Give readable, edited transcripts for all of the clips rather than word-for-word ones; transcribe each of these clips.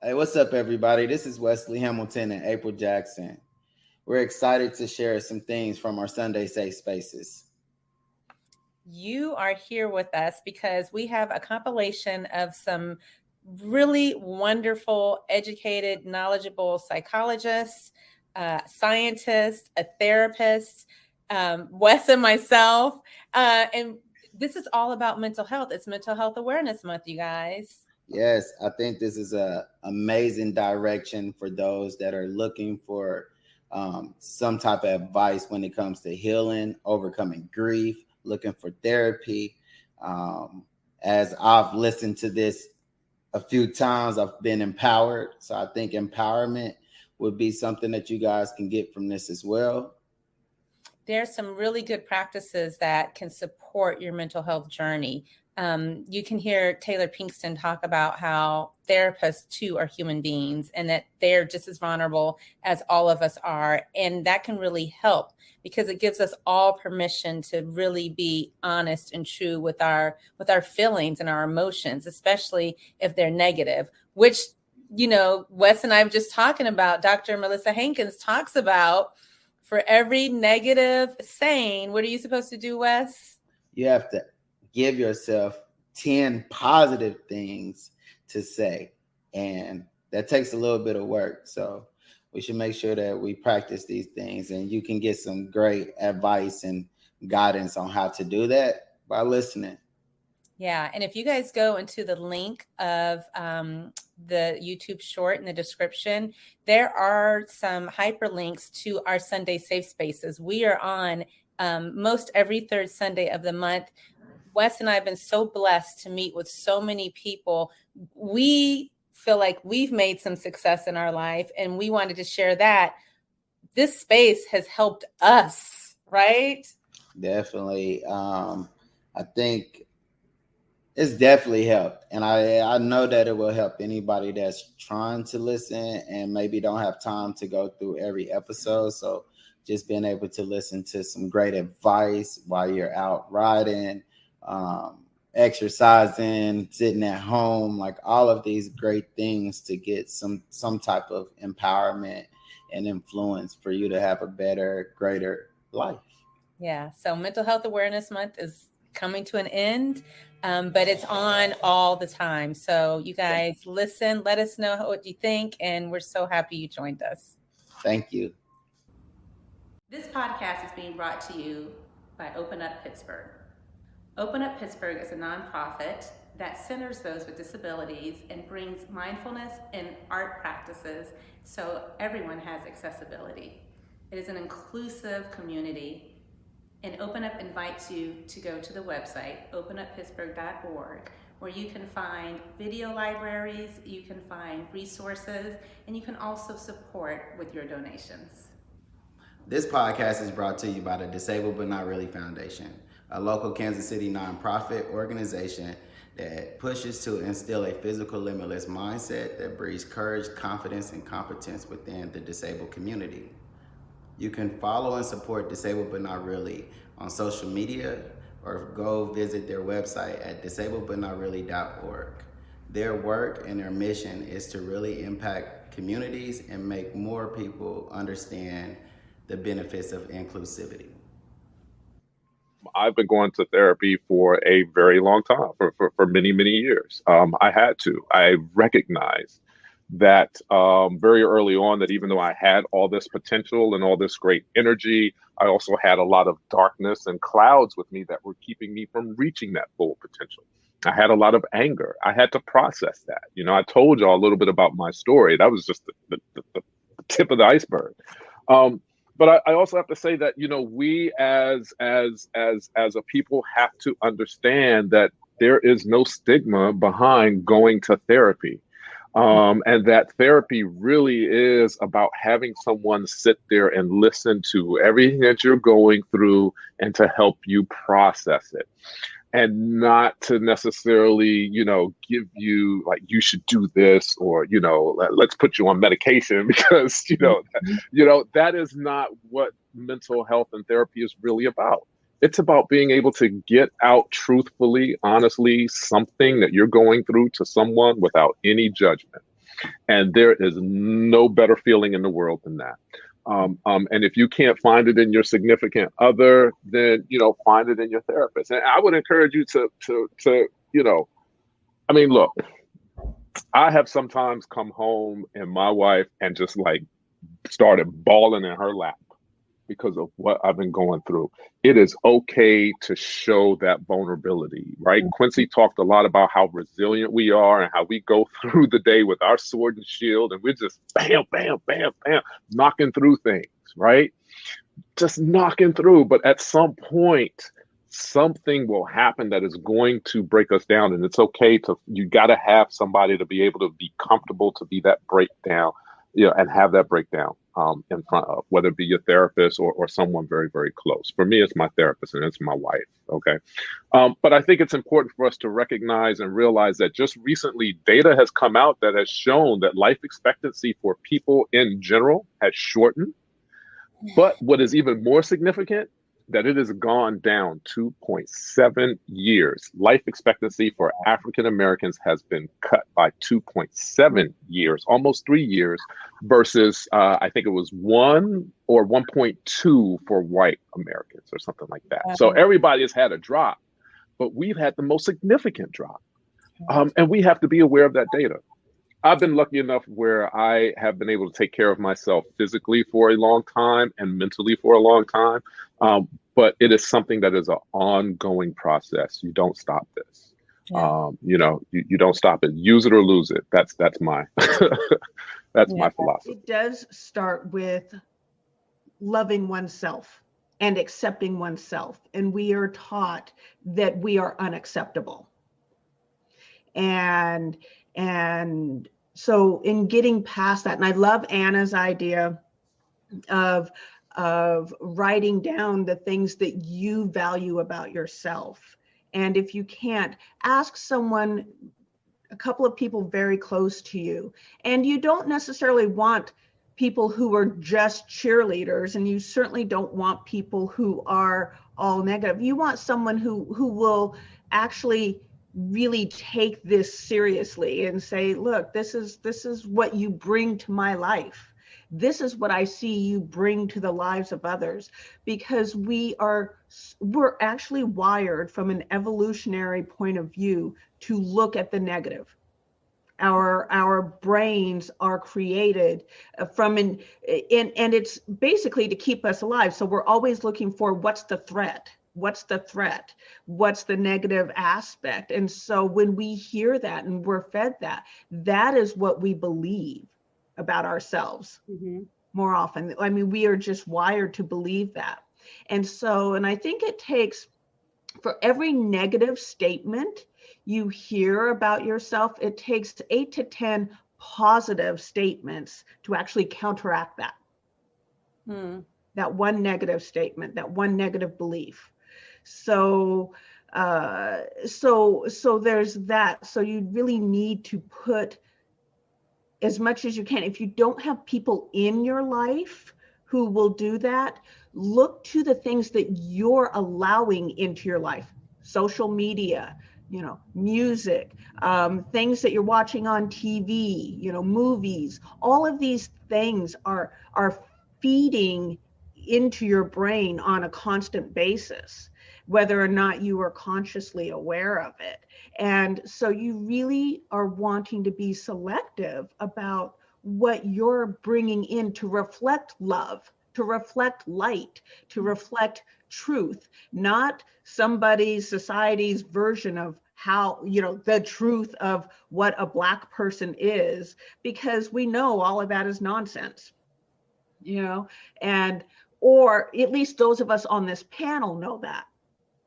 Hey, what's up, everybody? This is Wesley Hamilton and April Jackson. We're excited to share some things from our Sunday Safe Spaces. You are here with us because we have a compilation of some really wonderful, educated, knowledgeable psychologists, scientists, a therapist, Wes and myself. And this is all about mental health. It's Mental Health Awareness Month, you guys. Yes, I think this is a amazing direction for those that are looking for some type of advice when it comes to healing, overcoming grief, looking for therapy. As I've listened to this a few times, I've been empowered. So I think empowerment would be something that you guys can get from this as well. There's some really good practices that can support your mental health journey. You can hear Taylor Pinkston talk about how therapists too are human beings and that they're just as vulnerable as all of us are. And that can really help because it gives us all permission to really be honest and true with our feelings and our emotions, especially if they're negative, which, Wes and I were just talking about. Dr. Melissa Hankins talks about for every negative saying, what are you supposed to do, Wes? You have to give yourself 10 positive things to say. And that takes a little bit of work. So we should make sure that we practice these things. And you can get some great advice and guidance on how to do that by listening. Yeah. And if you guys go into the link of the YouTube short in the description, there are some hyperlinks to our Sunday Safe Spaces. We are on most every third Sunday of the month. Wes and I have been so blessed to meet with so many people. We feel like we've made some success in our life and we wanted to share that. This space has helped us, right? Definitely. I think it's definitely helped. And I know that it will help anybody that's trying to listen and maybe don't have time to go through every episode. So just being able to listen to some great advice while you're out riding, exercising, sitting at home, like all of these great things to get some type of empowerment and influence for you to have a better, greater life. Yeah. So Mental Health Awareness Month is coming to an end, but it's on all the time. So you guys listen, let us know what you think, and we're so happy you joined us. Thank you. This podcast is being brought to you by Open Up Pittsburgh. Open Up Pittsburgh is a nonprofit that centers those with disabilities and brings mindfulness and art practices so everyone has accessibility. It is an inclusive community, and Open Up invites you to go to the website, openuppittsburgh.org, where you can find video libraries, you can find resources, and you can also support with your donations. This podcast is brought to you by the Disabled But Not Really Foundation, a local Kansas City nonprofit organization that pushes to instill a physical limitless mindset that breeds courage, confidence, and competence within the disabled community. You can follow and support Disabled But Not Really on social media or go visit their website at disabledbutnotreally.org. Their work and their mission is to really impact communities and make more people understand the benefits of inclusivity. I've been going to therapy for a very long time, for many, many years. I had to. I recognized that very early on that even though I had all this potential and all this great energy, I also had a lot of darkness and clouds with me that were keeping me from reaching that full potential. I had a lot of anger. I had to process that. I told y'all a little bit about my story. That was just the tip of the iceberg. But I also have to say that, we as a people have to understand that there is no stigma behind going to therapy. And that therapy really is about having someone sit there and listen to everything that you're going through and to help you process it. And not to necessarily, give you like, you should do this, or, let's put you on medication because, that is not what mental health and therapy is really about. It's about being able to get out truthfully, honestly, something that you're going through to someone without any judgment. And there is no better feeling in the world than that. And if you can't find it in your significant other, then, find it in your therapist. And I would encourage you to, I mean, look, I have sometimes come home and my wife and just like started bawling in her lap because of what I've been going through. It is okay to show that vulnerability, right? Quincy talked a lot about how resilient we are and how we go through the day with our sword and shield, and we're just bam, bam, bam, bam, knocking through things, right? Just knocking through. But at some point, something will happen that is going to break us down. And it's okay you got to have somebody to be able to be comfortable to be that breakdown, and have that breakdown in front of, whether it be your therapist or someone very, very close. For me, it's my therapist and it's my wife. Okay. But I think it's important for us to recognize and realize that just recently data has come out that has shown that life expectancy for people in general has shortened. But what is even more significant, that it has gone down 2.7 years. Life expectancy for African Americans has been cut by 2.7 years, almost 3 years, versus I think it was 1 or 1.2 for white Americans or something like that. So everybody has had a drop, but we've had the most significant drop. And we have to be aware of that data. I've been lucky enough where I have been able to take care of myself physically for a long time and mentally for a long time. But it is something that is an ongoing process. You don't stop this. Yeah. You don't stop it. Use it or lose it. That's my my philosophy. It does start with loving oneself and accepting oneself. And we are taught that we are unacceptable. And so in getting past that, and I love Anna's idea of writing down the things that you value about yourself. And if you can't, ask someone, a couple of people very close to you. And you don't necessarily want people who are just cheerleaders, and you certainly don't want people who are all negative. You want someone who will actually really take this seriously and say, look, this is what you bring to my life. This is what I see you bring to the lives of others, because we're actually wired from an evolutionary point of view to look at the negative. Our brains are created from and it's basically to keep us alive. So we're always looking for what's the threat. What's the threat? What's the negative aspect? And so when we hear that and we're fed that, that is what we believe about ourselves more often. I mean, we are just wired to believe that. And I think it takes, for every negative statement you hear about yourself, it takes 8 to 10 positive statements to actually counteract that. That one negative statement, that one negative belief. So there's that. So you really need to put as much as you can. If you don't have people in your life who will do that, look to the things that you're allowing into your life. Social media, music, things that you're watching on TV, movies. All of these things are feeding into your brain on a constant basis, whether or not you are consciously aware of it. And so you really are wanting to be selective about what you're bringing in to reflect love, to reflect light, to reflect truth, not society's version of how, the truth of what a Black person is, because we know all of that is nonsense, or at least those of us on this panel know that.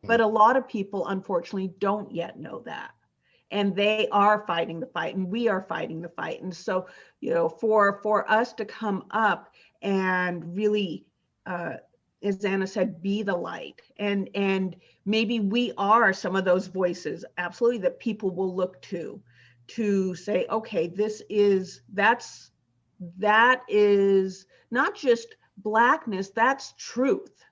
But a lot of people, unfortunately, don't yet know that. And they are fighting the fight, and we are fighting the fight. And so, for us to come up and really, as Anna said, be the light. And maybe we are some of those voices, absolutely, that people will look to say, okay, that is not just Blackness, that's truth.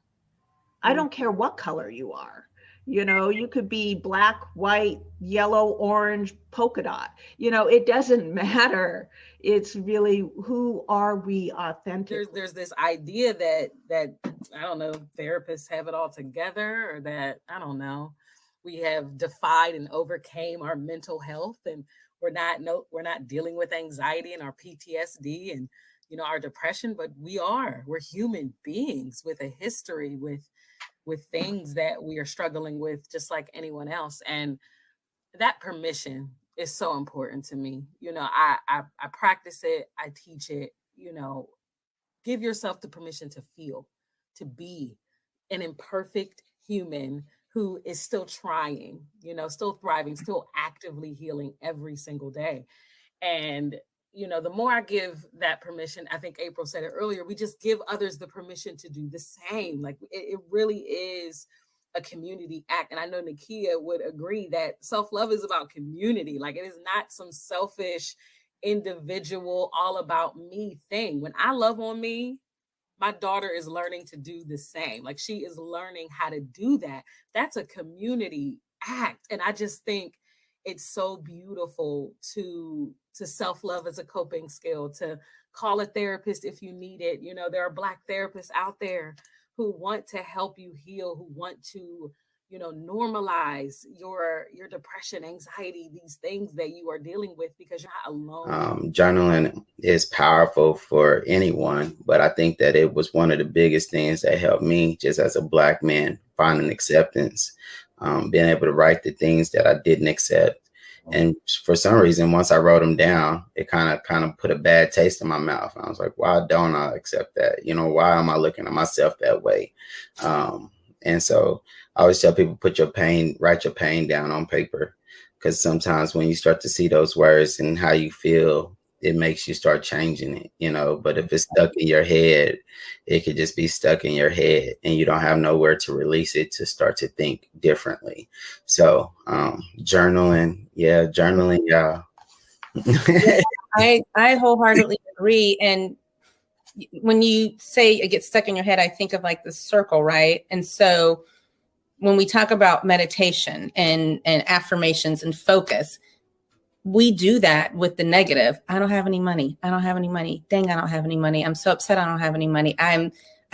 I don't care what color you are. You could be black, white, yellow, orange, polka dot. It doesn't matter. It's really, who are we authentically? There's this idea that I don't know, therapists have it all together, or that, I don't know, we have defied and overcame our mental health, and we're not dealing with anxiety and our PTSD and our depression, but we're human beings with a history, with things that we are struggling with, just like anyone else. And that permission is so important to me. I practice it, I teach it. Give yourself the permission to feel, to be an imperfect human who is still trying, still thriving, still actively healing every single day. And the more I give that permission, I think April said it earlier, we just give others the permission to do the same. Like, it really is a community act. And I know Nakia would agree that self-love is about community. Like, it is not some selfish, individual, all about me thing. When I love on me, my daughter is learning to do the same. Like, she is learning how to do that. That's a community act. And I just think it's so beautiful to self-love as a coping skill, to call a therapist if you need it. There are Black therapists out there who want to help you heal, who want to, normalize your depression, anxiety, these things that you are dealing with, because you're not alone. Journaling is powerful for anyone, but I think that it was one of the biggest things that helped me, just as a Black man, finding acceptance, being able to write the things that I didn't accept. And for some reason, once I wrote them down, it kind of put a bad taste in my mouth. I was like, why don't I accept that? Why am I looking at myself that way? And so I always tell people, write your pain down on paper, because sometimes when you start to see those words and how you feel, it makes you start changing it, but if it's stuck in your head, it could just be stuck in your head and you don't have nowhere to release it to start to think differently. So journaling, y'all. I wholeheartedly agree. And when you say it gets stuck in your head, I think of like the circle, right? And so when we talk about meditation and affirmations and focus, we do that with the negative. I don't have any money. I don't have any money. Dang, I don't have any money. I'm so upset I don't have any money. I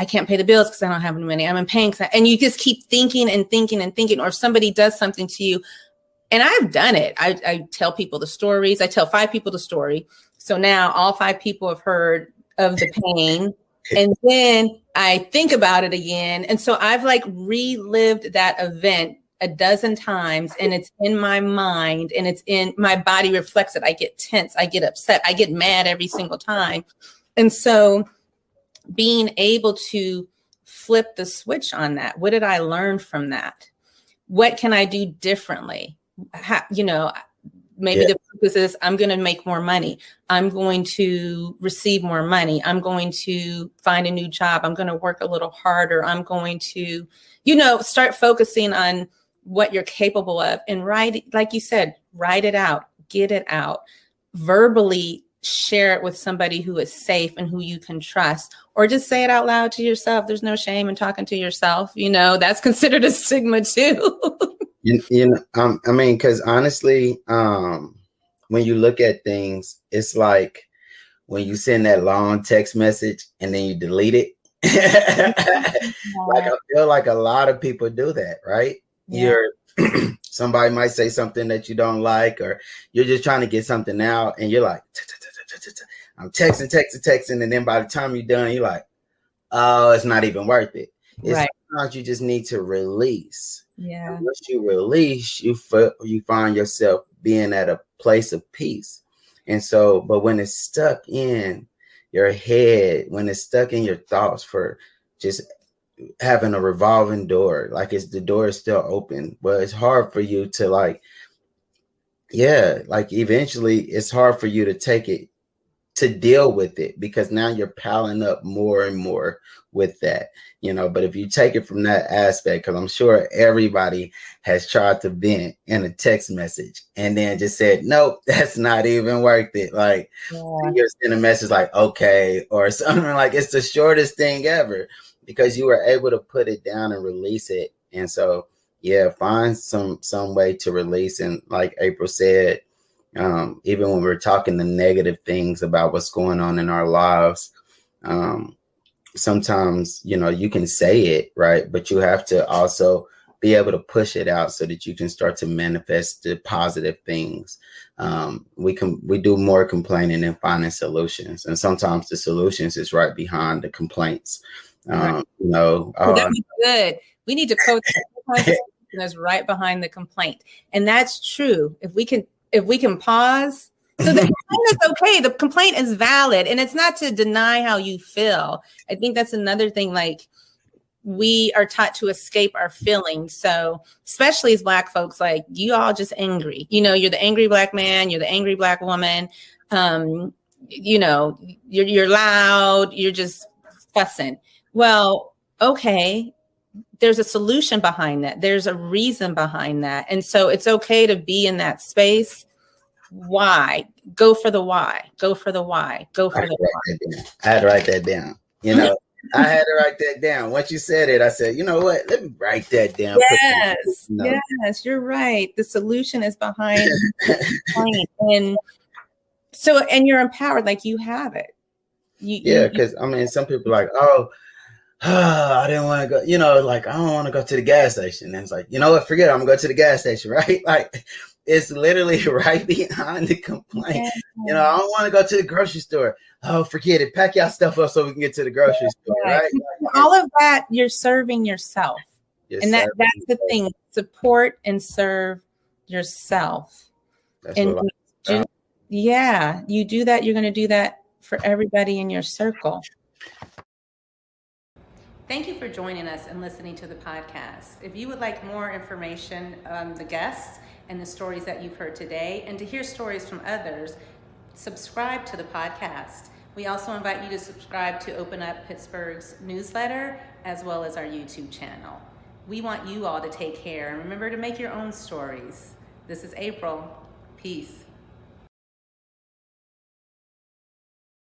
can't pay the bills because I don't have any money. I'm in pain. And you just keep thinking and thinking and thinking. Or if somebody does something to you, and I've done it. I tell people the stories. I tell 5 people the story. So now all 5 people have heard of the pain. And then I think about it again. And so I've like relived that event a dozen times, and it's in my mind, and it's in my body, reflects it. I get tense, I get upset, I get mad every single time. And so being able to flip the switch on that, what did I learn from that? What can I do differently? Maybe the purpose is I'm going to make more money. I'm going to receive more money. I'm going to find a new job. I'm going to work a little harder. I'm going to, start focusing on what you're capable of, and write, like you said, write it out, get it out, verbally share it with somebody who is safe and who you can trust, or just say it out loud to yourself. There's no shame in talking to yourself. That's considered a stigma too. Because honestly, when you look at things, it's like when you send that long text message and then you delete it. Like, I feel like a lot of people do that, right? Yeah. Somebody might say something that you don't like, or you're just trying to get something out, and you're like, I'm texting, and then by the time you're done, you're like, oh, it's not even worth it. Right. Sometimes you just need to release. Yeah. And once you release, you find yourself being at a place of peace. And so, but when it's stuck in your head, when it's stuck in your thoughts for just having a revolving door, like the door is still open, but it's hard for you to eventually it's hard for you to take it, to deal with it, because now you're piling up more and more with that, but if you take it from that aspect, because I'm sure everybody has tried to vent in a text message and then just said, nope, that's not even worth it. Like, you're sending a message like, okay, or something, like it's the shortest thing ever, because you were able to put it down and release it. And so, yeah, find some way to release. And like April said, even when we're talking the negative things about what's going on in our lives, sometimes, you know, you can say it, right? But you have to also be able to push it out so that you can start to manifest the positive things. We do more complaining than finding solutions. And sometimes the solutions is right behind the complaints. Right. You know, Well, that was good. We need to quote that's right behind the complaint. And that's true. If we can pause. So the complaint is okay. The complaint is valid. And it's not to deny how you feel. I think that's another thing. Like, we are taught to escape our feelings. So especially as Black folks, like, you all just angry. You know, you're the angry Black man, you're the angry Black woman. You know, you're loud, you're just fussing. Well, okay, there's a solution behind that. There's a reason behind that. And so it's okay to be in that space. Why? Go for the why. Go for the why. Go for the why. I had to write that down. You know, I had to write that down. Once you said it, I said, you know what? Let me write that down. Yes, yes, you're right. The solution is behind the complaint. And so, and you're empowered, like you have it. Because I mean, some people are like, oh, I didn't want to go, you know, like, I don't want to go to the gas station. And it's like, you know what, forget it, I'm gonna go to the gas station, right? Like, it's literally right behind the complaint. Yeah. You know, I don't want to go to the grocery store. Oh, forget it. Pack y'all stuff up so we can get to the grocery store, right? All of that, you're serving yourself. And that's the thing. Support and serve yourself. That's and what you do that, you're going to do that for everybody in your circle. Thank you for joining us and listening to the podcast. If you would like more information on the guests and the stories that you've heard today, and to hear stories from others, subscribe to the podcast. We also invite you to subscribe to Open Up Pittsburgh's newsletter, as well as our YouTube channel. We want you all to take care, and remember to make your own stories. This is April. Peace.